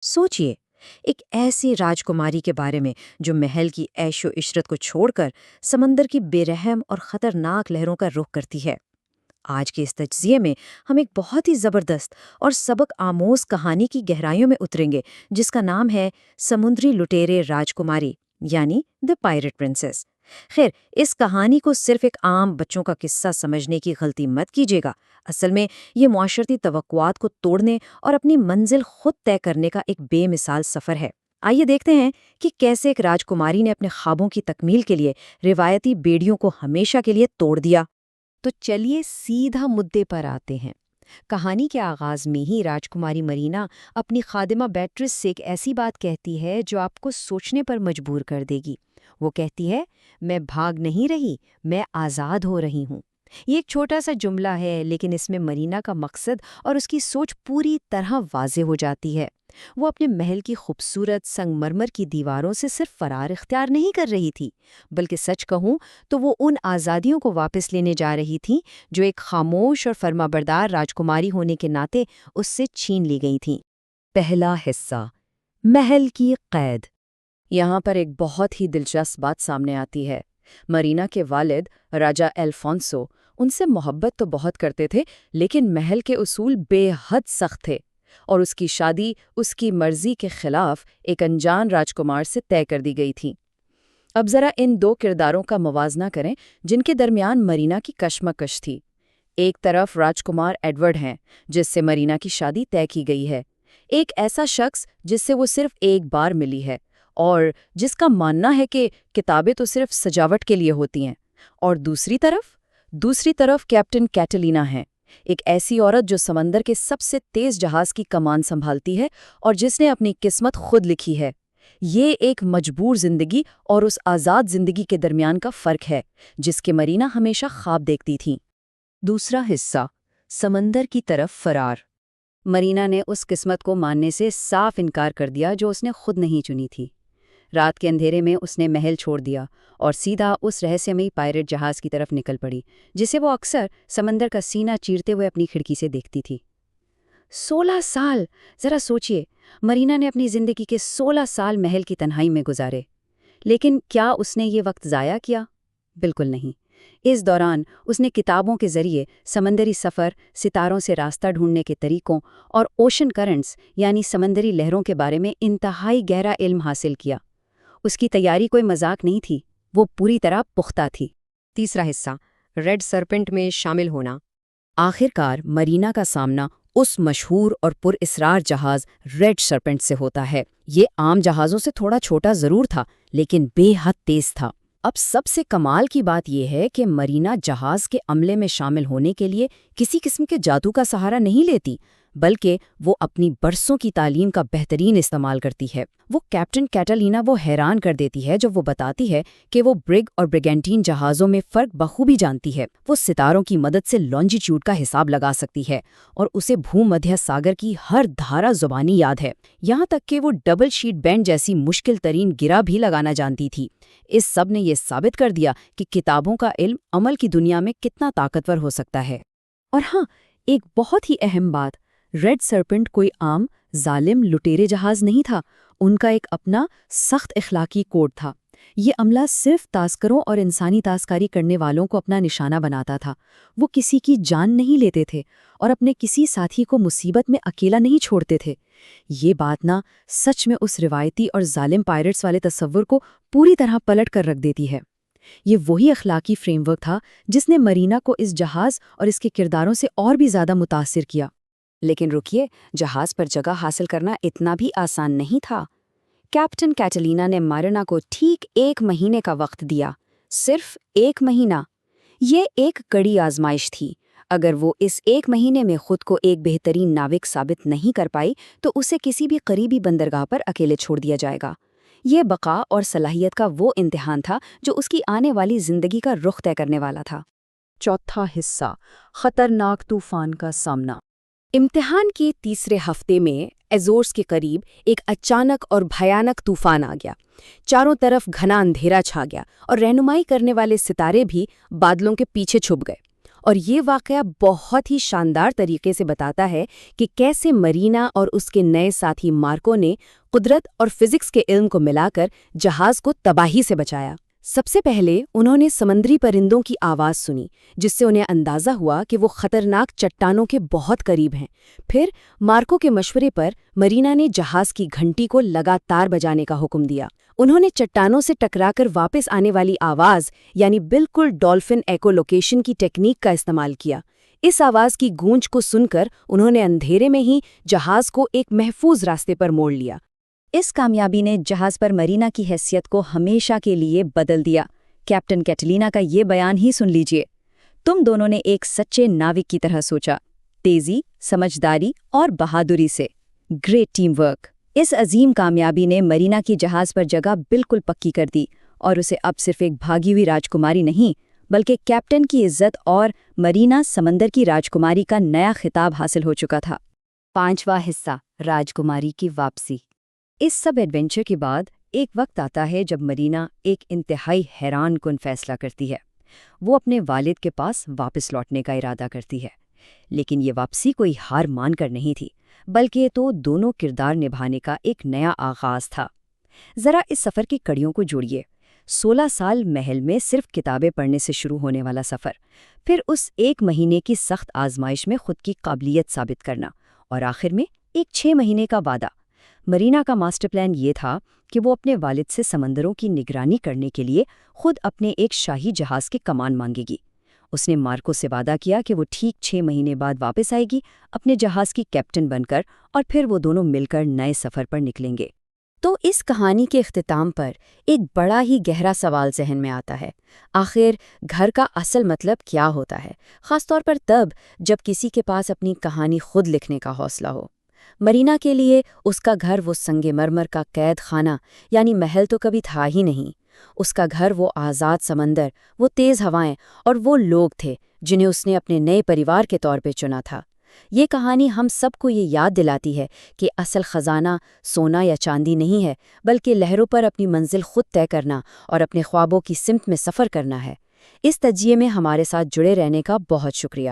सोचिए, एक ऐसी राजकुमारी के बारे में जो महल की ऐशो इशरत को छोड़कर समंदर की बेरहम और खतरनाक लहरों का रुख करती है। आज के इस तज्जिए में हम एक बहुत ही जबरदस्त और सबक आमोज कहानी की गहराइयों में उतरेंगे, जिसका नाम है समुद्री लुटेरे राजकुमारी, यानी द पायरेट प्रिंसेस। खैर, इस कहानी को सिर्फ एक आम बच्चों का किस्सा समझने की गलती मत कीजिएगा। असल में ये मुआशरती तवक्कुआत को तोड़ने और अपनी मंजिल खुद तय करने का एक बेमिसाल सफर है। आइए देखते हैं कि कैसे एक राजकुमारी ने अपने ख्वाबों की तकमील के लिए रिवायती बेड़ियों को हमेशा के लिए तोड़ दिया। तो चलिए सीधा मुद्दे पर आते हैं। कहानी के आगाज में ही राजकुमारी मरीना अपनी खादिमा बैट्रिस से एक ऐसी बात कहती है जो आपको सोचने पर मजबूर कर देगी। वो कहती है, मैं भाग नहीं रही, मैं आज़ाद हो रही हूँ। ये एक छोटा सा जुमला है, लेकिन इसमें मरीना का मकसद और उसकी सोच पूरी तरह वाज़े हो जाती है। वो अपने महल की खूबसूरत संगमरमर की दीवारों से सिर्फ फरार इख्तियार नहीं कर रही थी, बल्कि सच कहूँ तो वो उन आज़ादियों को वापस लेने जा रही थी जो एक खामोश और फर्माबरदार राजकुमारी होने के नाते उससे छीन ली गई थीं। पहला हिस्सा, महल की कैद। यहाँ पर एक बहुत ही दिलचस्प बात सामने आती है। मरीना के वालिद राजा अल्फोंसो उनसे मोहब्बत तो बहुत करते थे, लेकिन महल के उसूल बेहद सख्त थे और उसकी शादी उसकी मर्जी के खिलाफ एक अनजान राजकुमार से तय कर दी गई थी। अब जरा इन दो किरदारों का मुवाजना करें जिनके दरमियान मरीना की कशमकश थी। एक तरफ राजकुमार एडवर्ड हैं, जिससे मरीना की शादी तय की गई है। एक ऐसा शख्स जिससे वो सिर्फ एक बार मिली है और जिसका मानना है कि किताबें तो सिर्फ सजावट के लिए होती हैं। और दूसरी तरफ कैप्टन कैटलीना है, एक ऐसी औरत जो समंदर के सबसे तेज जहाज की कमान संभालती है और जिसने अपनी किस्मत खुद लिखी है। ये एक मजबूर जिंदगी और उस आज़ाद जिंदगी के दरमियान का फर्क है, जिसके मरीना हमेशा ख्वाब देखती थीं। दूसरा हिस्सा, समंदर की तरफ फरार। मरीना ने उस किस्मत को मानने से साफ इनकार कर दिया जो उसने खुद नहीं चुनी थी। रात के अंधेरे में उसने महल छोड़ दिया और सीधा उस रहस्यमयी पायरेट जहाज की तरफ निकल पड़ी, जिसे वो अक्सर समंदर का सीना चीरते हुए अपनी खिड़की से देखती थी। 16 साल! जरा सोचिए, मरीना ने अपनी जिंदगी के 16 साल महल की तन्हाई में गुजारे। लेकिन क्या उसने ये वक्त ज़ाया किया? बिल्कुल नहीं। इस दौरान उसने किताबों के जरिए समंदरी सफ़र, सितारों से रास्ता ढूंढने के तरीकों और ओशन करंट्स यानी समंदरी लहरों के बारे में इंतहाई गहरा इल्म हासिल किया। उसकी तैयारी कोई मजाक नहीं थी, वो पूरी तरह पुख्ता थी। तीसरा हिस्सा, रेड सरपेंट में शामिल होना। आखिरकार मरीना का सामना उस मशहूर और पुरइसरार जहाज रेड सरपेंट से होता है। ये आम जहाज़ों से थोड़ा छोटा ज़रूर था, लेकिन बेहद तेज़ था। अब सबसे कमाल की बात यह है कि मरीना जहाज़ के अमले में शामिल होने के लिए किसी किस्म के जादू का सहारा नहीं लेती, बल्कि वो अपनी बरसों की तालीम का बेहतरीन इस्तेमाल करती है। वो कैप्टन कैटलीना वो हैरान कर देती है जब वो बताती है कि वो ब्रिग और ब्रिगेंटीन जहाज़ों में फ़र्क बखूबी जानती है। वो सितारों की मदद से लॉन्जिट्यूड का हिसाब लगा सकती है और उसे भूमध्य सागर की हर धारा ज़ुबानी याद है। यहाँ तक कि वो डबल शीट बैंड जैसी मुश्किल तरीन गिरा भी लगाना जानती थी। इस सब ने ये साबित कर दिया कि किताबों का इल्म अमल की दुनिया में कितना ताकतवर हो सकता है। और हाँ, एक बहुत ही अहम बात, रेड सरपेंट कोई आम जालिम लुटेरे जहाज नहीं था। उनका एक अपना सख्त इखलाकी कोड था। ये अमला सिर्फ तास्करों और इंसानी तास्कारी करने वालों को अपना निशाना बनाता था। वो किसी की जान नहीं लेते थे और अपने किसी साथी को मुसीबत में अकेला नहीं छोड़ते थे। ये बात ना सच में उस रिवायती और जालिम पायरेट्स वाले तस्वुर को पूरी तरह पलट कर रख देती है। ये वही अखलाकी फ्रेमवर्क था जिसने मरीना को इस जहाज और इसके किरदारों से और भी ज़्यादा मुतासिर किया। लेकिन रुकिए, जहाज पर जगह हासिल करना इतना भी आसान नहीं था। कैप्टन कैटलीना ने मरीना को ठीक 1 महीने का वक्त दिया, सिर्फ 1 महीना। ये एक कड़ी आजमाइश थी। अगर वो इस 1 महीने में खुद को एक बेहतरीन नाविक साबित नहीं कर पाई तो उसे किसी भी करीबी बंदरगाह पर अकेले छोड़ दिया जाएगा। ये बका और सलाहियत का वो इम्तिहान था जो उसकी आने वाली जिंदगी का रुख तय करने वाला था। चौथा हिस्सा, खतरनाक तूफान का सामना। इम्तिहान के तीसरे हफ्ते में एज़ोर्स के करीब एक अचानक और भयानक तूफान आ गया। चारों तरफ घना अंधेरा छा गया और रहनुमाई करने वाले सितारे भी बादलों के पीछे छुप गए। اور یہ واقعہ بہت ہی شاندار طریقے سے بتاتا ہے کہ کیسے مرینا اور اس کے نئے ساتھی مارکو نے قدرت اور فزکس کے علم کو ملا کر جہاز کو تباہی سے بچایا۔ سب سے پہلے انہوں نے سمندری پرندوں کی آواز سنی، جس سے انہیں اندازہ ہوا کہ وہ خطرناک چٹانوں کے بہت قریب ہیں۔ پھر مارکو کے مشورے پر مرینا نے جہاز کی گھنٹی کو لگاتار بجانے کا حکم دیا۔ انہوں نے چٹانوں سے ٹکرا کر واپس آنے والی آواز یعنی بالکل ڈولفن ایکو لوکیشن کی ٹیکنیک کا استعمال کیا۔ اس آواز کی گونج کو سن کر انہوں نے اندھیرے میں ہی جہاز کو ایک محفوظ راستے پر موڑ لیا۔ اس کامیابی نے جہاز پر مرینا کی حیثیت کو ہمیشہ کے لیے بدل دیا۔ کیپٹن کیٹلینا کا یہ بیان ہی سن لیجئے۔ تم دونوں نے ایک سچے ناوک کی طرح سوچا، تیزی، سمجھداری اور بہادری سے۔ Great teamwork. اس عظیم کامیابی نے مرینا کی جہاز پر جگہ بالکل پکی کر دی اور اسے اب صرف ایک بھاگی ہوئی راجکماری نہیں بلکہ کیپٹن کی عزت اور مرینا سمندر کی راجکماری کا نیا خطاب حاصل ہو چکا تھا۔ 5واں حصہ، راجکماری کی واپسی۔ اس سب ایڈونچر کے بعد ایک وقت آتا ہے جب مرینا ایک انتہائی حیران کن فیصلہ کرتی ہے۔ وہ اپنے والد کے پاس واپس لوٹنے کا ارادہ کرتی ہے، لیکن یہ واپسی کوئی ہار مان کر نہیں تھی، بلکہ تو دونوں کردار نبھانے کا ایک نیا آغاز تھا۔ ذرا اس سفر کی کڑیوں کو جوڑیے۔ 16 سال محل میں صرف کتابیں پڑھنے سے شروع ہونے والا سفر، پھر اس 1 مہینے کی سخت آزمائش میں خود کی قابلیت ثابت کرنا، اور آخر میں ایک 6 مہینے کا وعدہ۔ مرینا کا ماسٹر پلان یہ تھا کہ وہ اپنے والد سے سمندروں کی نگرانی کرنے کے لیے خود اپنے ایک شاہی جہاز کے کمان مانگے گی۔ اس نے مارکو سے وعدہ کیا کہ وہ ٹھیک 6 مہینے بعد واپس آئے گی اپنے جہاز کی کیپٹن بن کر، اور پھر وہ دونوں مل کر نئے سفر پر نکلیں گے۔ تو اس کہانی کے اختتام پر ایک بڑا ہی گہرا سوال ذہن میں آتا ہے، آخر گھر کا اصل مطلب کیا ہوتا ہے، خاص طور پر تب جب کسی کے پاس اپنی کہانی خود لکھنے کا حوصلہ ہو۔ مرینا کے لیے اس کا گھر وہ سنگ مرمر کا قید خانہ یعنی محل تو کبھی تھا ہی نہیں۔ اس کا گھر وہ آزاد سمندر، وہ تیز ہوائیں اور وہ لوگ تھے جنہیں اس نے اپنے نئے پریوار کے طور پہ چنا تھا۔ یہ کہانی ہم سب کو یہ یاد دلاتی ہے کہ اصل خزانہ سونا یا چاندی نہیں ہے، بلکہ لہروں پر اپنی منزل خود طے کرنا اور اپنے خوابوں کی سمت میں سفر کرنا ہے۔ اس تجزیے میں ہمارے ساتھ جڑے رہنے کا بہت شکریہ۔